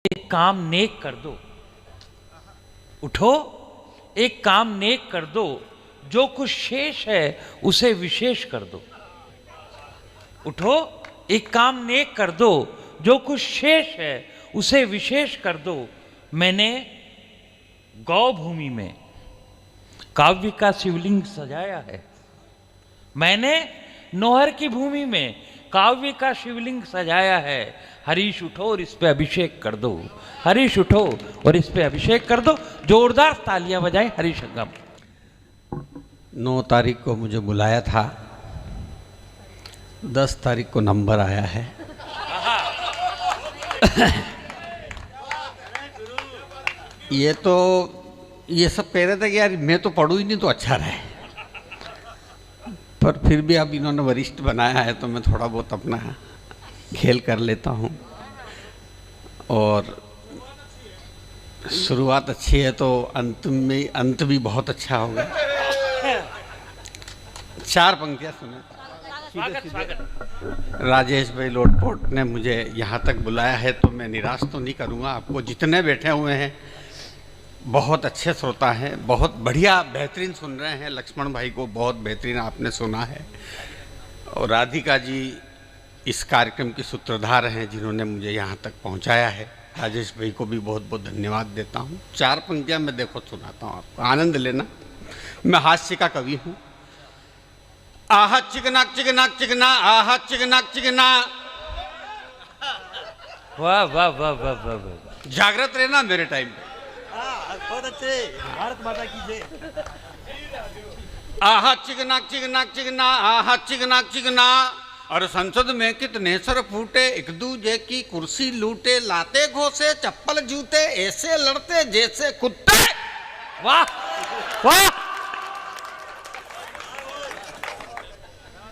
एक काम नेक कर दो। उठो, एक काम नेक कर दो, जो कुछ शेष है उसे विशेष कर दो। उठो, एक काम नेक कर दो, जो कुछ शेष है उसे विशेष कर दो। मैंने गौ भूमि में काव्य का शिवलिंग सजाया है। मैंने नौहर की भूमि में काव्य का शिवलिंग सजाया है। हरीश उठो और इस पे अभिषेक कर दो। हरीश उठो और इस पे अभिषेक कर दो। जोरदार तालियां बजाएं हरीश अंगम। 9 तारीख को मुझे बुलाया था, 10 तारीख को नंबर आया है। ये सब कह रहे थे कि यार मैं तो पढ़ूँ ही नहीं तो अच्छा रहे, पर फिर भी अब इन्होंने वरिष्ठ बनाया है तो मैं थोड़ा बहुत अपना खेल कर लेता हूँ। और शुरुआत अच्छी है तो अंत भी बहुत अच्छा होगा। 4 पंक्तियाँ सुने। राजेश भाई लोटपोट ने मुझे यहाँ तक बुलाया है तो मैं निराश तो नहीं करूँगा आपको। जितने बैठे हुए हैं बहुत अच्छे श्रोता हैं, बहुत बढ़िया बेहतरीन सुन रहे हैं। लक्ष्मण भाई को बहुत बेहतरीन आपने सुना है, और राधिका जी इस कार्यक्रम की सूत्रधार हैं जिन्होंने मुझे यहाँ तक पहुँचाया है। राजेश भाई को भी बहुत बहुत धन्यवाद देता हूँ। 4 पंक्तियाँ मैं देखो सुनाता हूँ आपको, आनंद लेना। मैं हास्य का कवि हूँ। आहा चिकनाक चिकनाक चिकना, आहा चिकनाक चिकना। वाह वाह वाह वाह वाह वाह। जागृत रहना मेरे टाइम पे। बहुत अच्छे, भारत माता की जय। आहा चिकनाक चिकनाक चिकना, आहा चिकनाक चिकना। और संसद में कितने सर फूटे, एक दूजे की कुर्सी लूटे, लाते घोसे चप्पल जूते, ऐसे लड़ते जैसे कुत्ते। वाह वाह।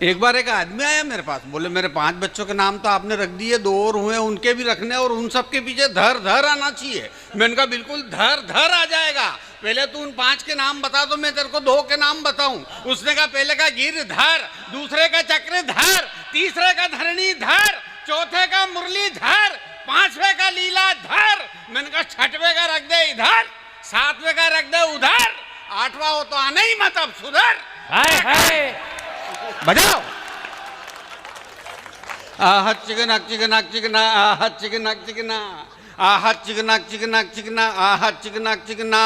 एक बार एक आदमी आया मेरे पास, बोले मेरे 5 बच्चों के नाम तो आपने रख दिए, 2 और हुए उनके भी रखने, और उन सब के पीछे धर धर आना चाहिए। मैंने कहा बिल्कुल धर धर आ जाएगा, पहले तू उन 5 के नाम बता दो, मैं तेरे को 2 के नाम बताऊं। उसने कहा पहले का गिरधर, दूसरे का चक्रधर, तीसरे का धरणीधर, चौथे का मुरलीधर, 5वें का लीलाधर। मैंने कहा 6वें का रख दे इधर, 7वें का रख दे उधर, 8वां हो तो आना ही मत, अब सुधर। हाय हाय बजाओ। आहा चिकनाक चिकनाक चिकना, आहा चिकनाक चिकना, आहा चिकनाक चिकनाक चिकना, आहा चिकनाक चिकना।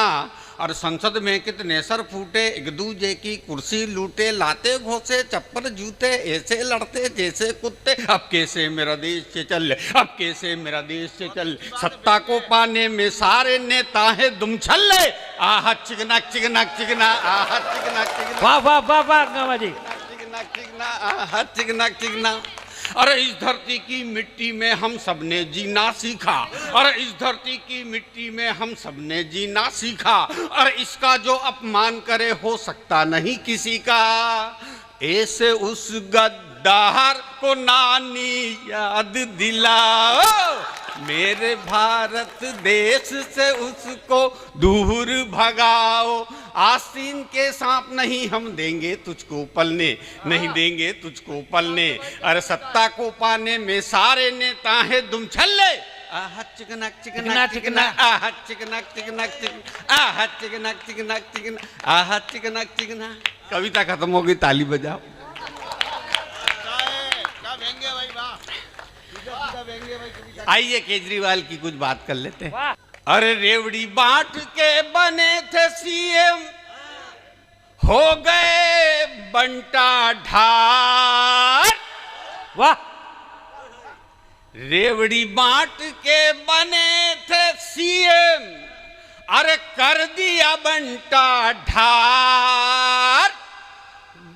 और संसद में कितने सर फूटे, एक दूजे की कुर्सी लूटे, लाते घोसे चप्पल जूते, ऐसे लड़ते जैसे कुत्ते। अब कैसे मेरा देश से चल, अब कैसे मेरा देश से चल, सत्ता को पाने में सारे नेता है दुम छल्ले। आहा चिकनाक चिकनाक चिकना, आहा चिकनाक चिकना। वाह वाह वाह वाह अंगम जी। चिकना, आहा चिकनाक चिकना। अरे इस धरती की मिट्टी में हम सबने जीना सीखा, और इस धरती की मिट्टी में हम सबने जीना सीखा, और इसका जो अपमान करे हो सकता नहीं किसी का। ऐसे उस गद्दार को नानी याद दिलाओ, मेरे भारत देश से उसको दूर भगाओ। आस्तीन के सांप नहीं हम देंगे तुझको पलने, नहीं देंगे तुझको पलने। अरे सत्ता को पाने में सारे नेता हैं दुम छल्ले। आहा चिकनाक चिकनाक चिकना, आहा चिकनाक चिकनाक चिकना, आहा चिकनाक चिकनाक चिकना, आहा चिकनाक चिकना। कविता खत्म हो गई, ताली बजाओ। आइए केजरीवाल की कुछ बात कर लेते हैं। अरे रेवड़ी बांट के बने थे सीएम, हो गए बंटा ढार। वाह। रेवड़ी बांट के बने थे सीएम, अरे कर दिया बंटा ढार।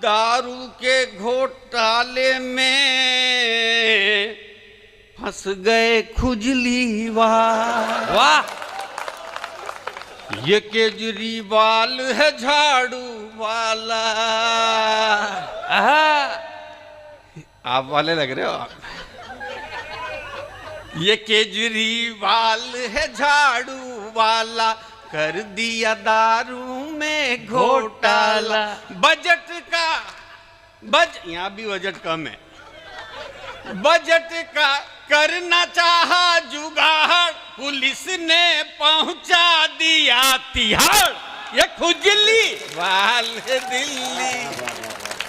दारू के घोटाले में फंस गए खुजली वाह। ये केजरीवाल है झाड़ू वाला। आप वाले लग रहे हो आप। ये केजरीवाल है झाड़ू वाला, कर दिया दारू में घोटाला। बजट का यहाँ भी बजट कम है। बजट का करना चाहा जुगाड़, पुलिस ने पहुंचा दिया तिहाड़। ये खुजली वाल है दिल्ली,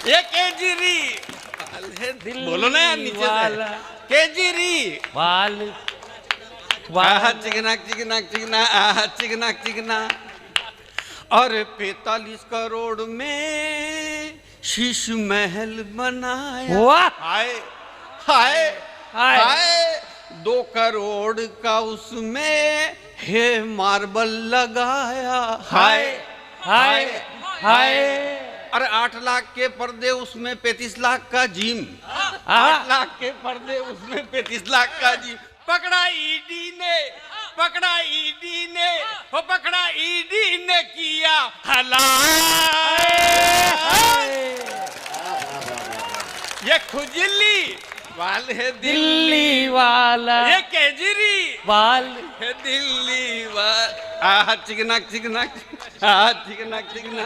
ये केजरीवाल है दिल्ली। बोलो ना यार नीचे वाला। से, केजरीवाल। आहा चिकना चिकना चिकना, आहा चिकना चिकना। और 45 करोड़ में शीश महल बनाया। वाह। हाय हाय हाय। हाय। 2 करोड़ का उसमें है मार्बल लगाया। हाय हाय हाय। अरे 8 लाख के पर्दे उसमें 35 लाख का जिम। आहा। 8 लाख के पर्दे उसमें 35 लाख का जिम। पकड़ा ईडी ने, पकड़ा ईडी ने, वो पकड़ा ईडी ने किया हलाल। ये खुजली वाल है दिल्ली वाला। ये केजरीवाल है दिल्ली वाल। आहा चिकना चिकना, आहा चिकना चिकना,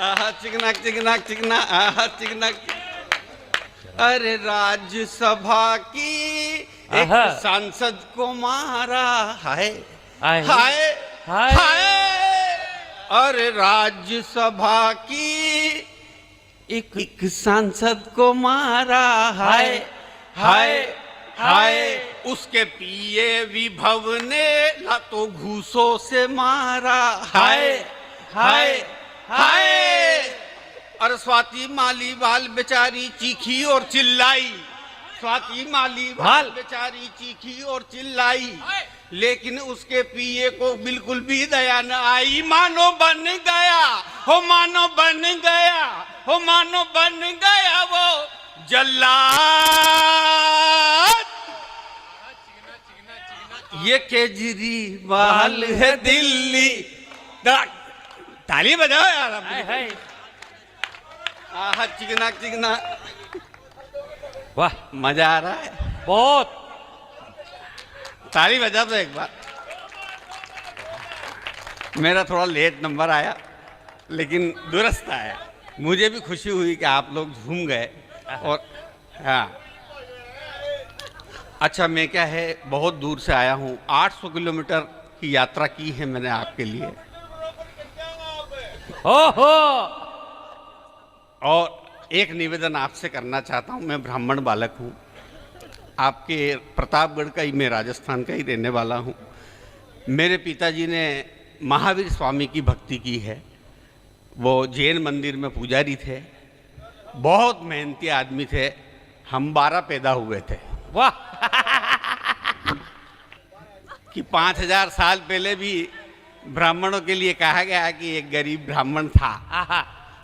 आहा चिकना चिकना चिकना, आहा चिकना। अरे राज्यसभा की एक आहा। सांसद को मारा। हाय हाय हाय हाय। हाय। अरे राज्यसभा की एक सांसद को मारा। हाय हाय हाय। उसके पीए विभव ने लातों घूसों से मारा। हाय हाय हाय। और स्वाति मालीवाल बेचारी चीखी और चिल्लाई। स्वाति मालीवाल बेचारी चीखी और चिल्लाई, लेकिन उसके पीए को बिल्कुल भी दया न आई। मानो बन गया, हो मानो बन गया, हो मानो बन गया वो जल्लाद। ये केजरीवाल है दिल्ली। ताली बजाओ यार। हाय हाय। आहा चिकना चिकना। वाह मजा आ रहा है बहुत। ताली बजा दो एक बार। मेरा थोड़ा लेट नंबर आया लेकिन दुरुस्त आया। मुझे भी खुशी हुई कि आप लोग झूम गए। और हाँ अच्छा, मैं क्या है बहुत दूर से आया हूँ। 800 किलोमीटर की यात्रा की है मैंने आपके लिए। ओहो। और एक निवेदन आपसे करना चाहता हूँ। मैं ब्राह्मण बालक हूँ, आपके प्रतापगढ़ का ही, मैं राजस्थान का ही रहने वाला हूँ। मेरे पिताजी ने महावीर स्वामी की भक्ति की है। वो जैन मंदिर में पुजारी थे, बहुत मेहनती आदमी थे। हम 12 पैदा हुए थे। वाह। कि 5000 साल पहले भी ब्राह्मणों के लिए कहा गया कि एक गरीब ब्राह्मण था। आहा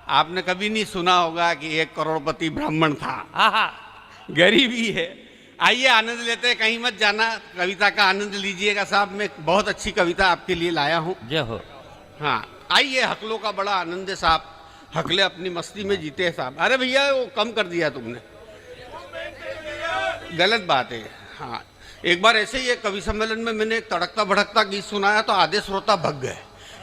आपने कभी नहीं सुना होगा कि एक करोड़पति ब्राह्मण था। आहा। गरीब ही है। आइए आनंद लेते हैं, कहीं मत जाना, कविता का आनंद लीजिएगा साहब। मैं बहुत अच्छी कविता आपके लिए लाया हूँ। जय हो। हाँ आइए, हकलों का बड़ा आनंद है साहब। हकले अपनी मस्ती में जीते हैं साहब। अरे भैया वो कम कर दिया तुमने, गलत बात है। हाँ एक बार ऐसे ही एक कवि सम्मेलन में मैंने एक तड़कता भड़कता गीत सुनाया तो आधे श्रोता भग गए।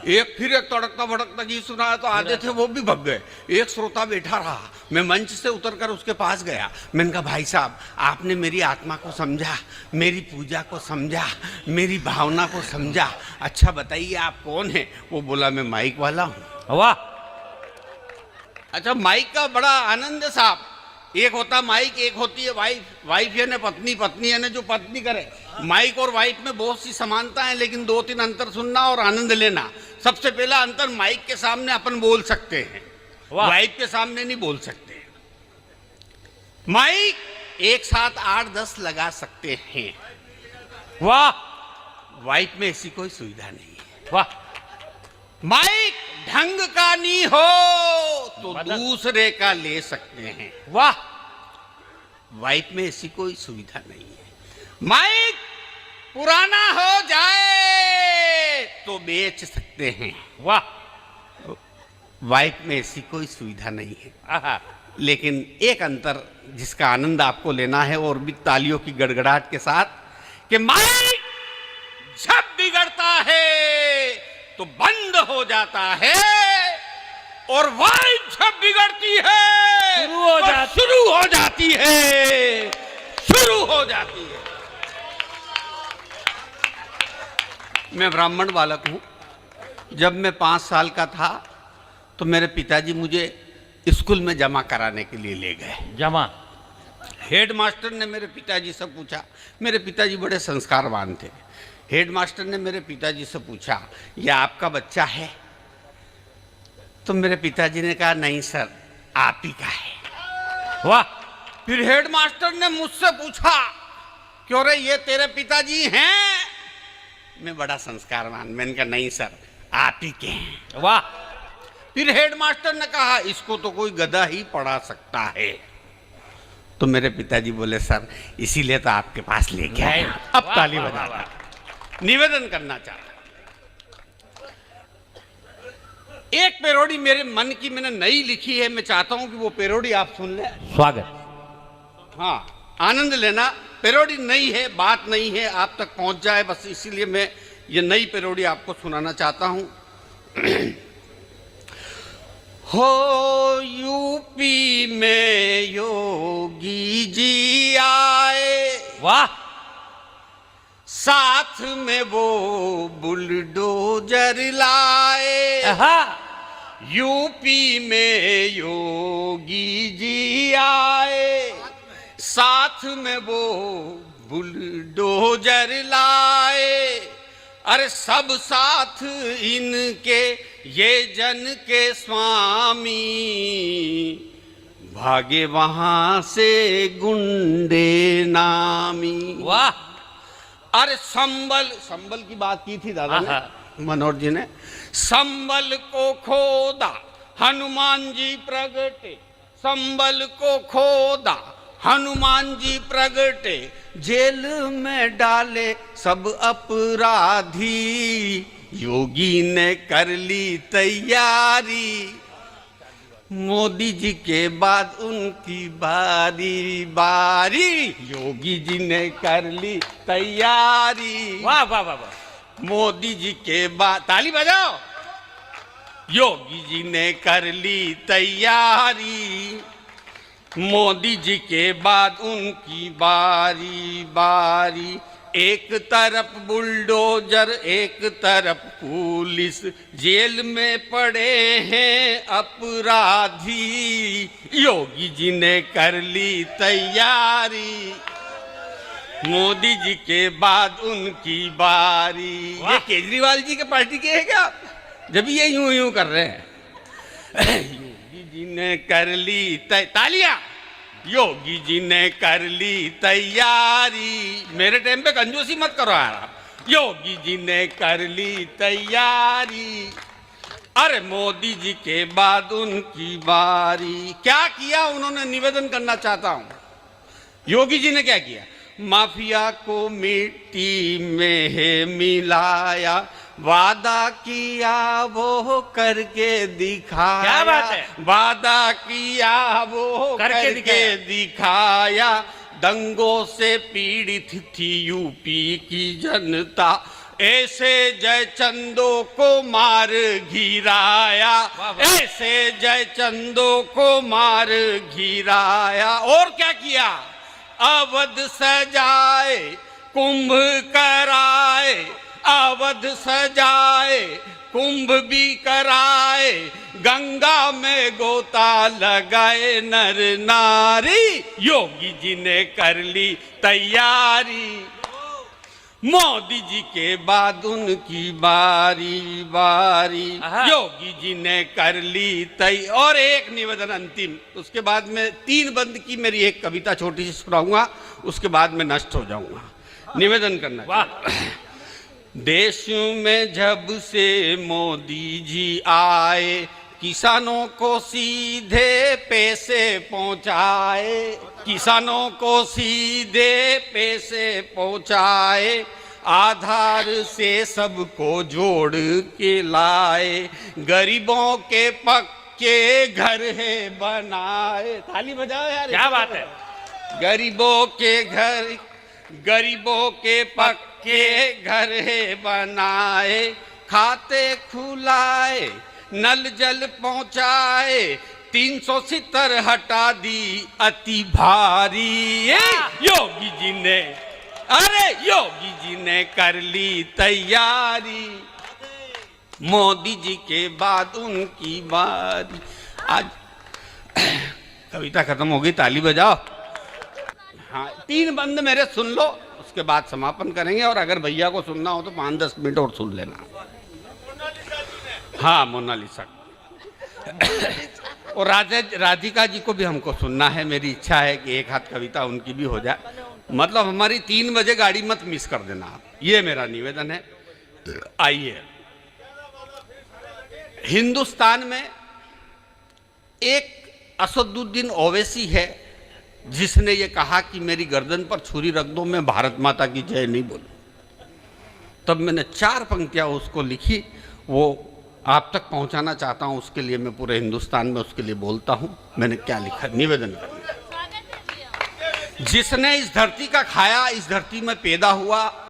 फिर एक तड़कता भड़कता गीत सुनाया तो आधे थे वो भी भग गए। एक श्रोता बैठा रहा। मैं मंच से उतरकर उसके पास गया। मैंने कहा भाई साहब, आपने मेरी आत्मा को समझा, मेरी पूजा को समझा, मेरी भावना को समझा। अच्छा बताइए आप कौन है? वो बोला मैं माइक वाला हूँ। वाह। अच्छा माइक का बड़ा आनंद है साहब। एक होता माइक, एक होती है वाइफ। वाइफ यानी पत्नी, पत्नी यानी जो पत्नी करे। माइक और वाइफ में बहुत सी समानता है, लेकिन 2-3 अंतर सुनना और आनंद लेना। सबसे पहला अंतर, माइक के सामने अपन बोल सकते हैं, वाइफ के सामने नहीं बोल सकते। माइक एक साथ 8-10 लगा सकते हैं। वाह। वाइफ में ऐसी कोई सुविधा नहीं है। वाह। माइक ढंग का नहीं हो तो दूसरे का ले सकते हैं। वाह। वाइफ में ऐसी कोई सुविधा नहीं है। माइक पुराना हो जाए तो बेच सकते हैं। वाह। वाइफ में ऐसी कोई सुविधा नहीं है। आहा। लेकिन एक अंतर जिसका आनंद आपको लेना है, और भी तालियों की गड़गड़ाहट के साथ, कि माइक जब बिगड़ता है तो बंद हो जाता है, और वाइफ जब बिगड़ती है शुरू हो तो जाती शुरू हो जाती है। शुरू हो जाती है। मैं ब्राह्मण बालक हूँ। जब मैं 5 साल का था तो मेरे पिताजी मुझे स्कूल में जमा कराने के लिए ले गए। जमा। हेडमास्टर ने मेरे पिताजी से पूछा, मेरे पिताजी बड़े संस्कारवान थे। हेडमास्टर ने मेरे पिताजी से पूछा, यह आपका बच्चा है? तो मेरे पिताजी ने कहा, नहीं सर, आप ही का है। वाह। फिर हेडमास्टर ने मुझसे पूछा, क्यों रे, ये तेरे पिताजी हैं? मैं बड़ा संस्कारवान, मैंने कहा नहीं सर, आप ही के हैं। वाह। फिर हेडमास्टर ने कहा, इसको तो कोई गधा ही पढ़ा सकता है। तो मेरे पिताजी बोले, सर इसीलिए तो आपके पास लेके आए। अब वाह, ताली वाह, बजा। वाह, निवेदन करना चाहता, एक पेरोडी मेरे मन की मैंने नई लिखी है, मैं चाहता हूं कि वो पेरोडी आप सुन लें। स्वागत। हाँ, आनंद लेना। पेरोडी नई है, बात नहीं है, आप तक पहुंच जाए, बस इसीलिए मैं ये नई पेरोडी आपको सुनाना चाहता हूं। हो यूपी में योगी जी आए, वाह। साथ में वो बुलडोजर लाए। आहा। यूपी में योगी जी आए, साथ में वो बुलडोजर लाए। अरे सब साथ इनके ये जन के स्वामी, भागे वहां से गुंडे नामी। वाह। अरे संबल की बात की थी दादा ने, मनोहर जी ने। संबल को खोदा हनुमान जी प्रगटे, संबल को खोदा हनुमान जी प्रगटे, जेल में डाले सब अपराधी, योगी ने कर ली तैयारी, मोदी जी के बाद उनकी बारी बारी, योगी जी ने कर ली तैयारी। वाह वाह वाह वाह। मोदी जी के बाद, ताली बजाओ, योगी जी ने कर ली तैयारी, मोदी जी के बाद उनकी बारी बारी। एक तरफ बुलडोजर, एक तरफ पुलिस, जेल में पड़े हैं अपराधी, योगी जी ने कर ली तैयारी, मोदी जी के बाद उनकी बारी। ये केजरीवाल जी के पार्टी के है क्या? जब ये यूं यूं कर रहे हैं। योगी जी ने कर ली तालियां, योगी जी ने कर ली तैयारी। मेरे टाइम पे कंजूसी मत करो यार। योगी जी ने कर ली तैयारी, अरे मोदी जी के बाद उनकी बारी। क्या किया उन्होंने, निवेदन करना चाहता हूं। योगी जी ने क्या किया? माफिया को मिट्टी में है मिलाया, वादा किया वो करके दिखाया। क्या बात है? वादा किया वो करके दिखाया। दंगों से पीड़ित थी यूपी की जनता, ऐसे जयचंदो को मार गिराया, ऐसे जयचंदो को मार गिराया। और क्या किया? अवध सजाए, कुंभ कराए, अवध सजाए, कुंभ भी कराए, गंगा में गोता लगाए नर नारी, योगी जी ने कर ली तैयारी, मोदी जी के बाद उनकी बारी बारी, योगी जी ने कर ली तय। और एक निवेदन अंतिम, उसके बाद में 3 बंद की मेरी एक कविता छोटी सी सुनाऊंगा, उसके बाद में नष्ट हो जाऊंगा। निवेदन करना। वाह। देश में जब से मोदी जी आए, किसानों को सीधे पैसे पहुंचाए, किसानों को सीधे पैसे पहुंचाए, आधार से सबको जोड़ के लाए, गरीबों के पक्के घर है बनाए। ताली बजाओ यार, क्या बात है। गरीबों के घर, गरीबों के पक्के घर है बनाए, खाते खुलाए, नल जल पहुंचाए, 370 हटा दी अति भारी, योगी जी ने अरे योगी जी ने कर ली तैयारी, मोदी जी के बाद उनकी बारी। आज कविता खत्म हो गई, ताली बजाओ। हाँ, 3 बंद मेरे सुन लो, उसके बाद समापन करेंगे। और अगर भैया को सुनना हो तो 5-10 मिनट और सुन लेना। हाँ, मोनालिसा और राधिका जी को भी हमको सुनना है। मेरी इच्छा है कि एक हाथ कविता उनकी भी हो जाए। मतलब हमारी 3 बजे गाड़ी मत मिस कर देना आप, ये मेरा निवेदन है। आइए, हिंदुस्तान में एक असदुद्दीन ओवैसी है जिसने ये कहा कि मेरी गर्दन पर छुरी रख दो, मैं भारत माता की जय नहीं बोलूं। तब मैंने 4 पंक्तियां उसको लिखी, वो आप तक पहुंचाना चाहता हूं। उसके लिए मैं पूरे हिंदुस्तान में उसके लिए बोलता हूं। मैंने क्या लिखा, निवेदन करना। जिसने इस धरती का खाया, इस धरती में पैदा हुआ,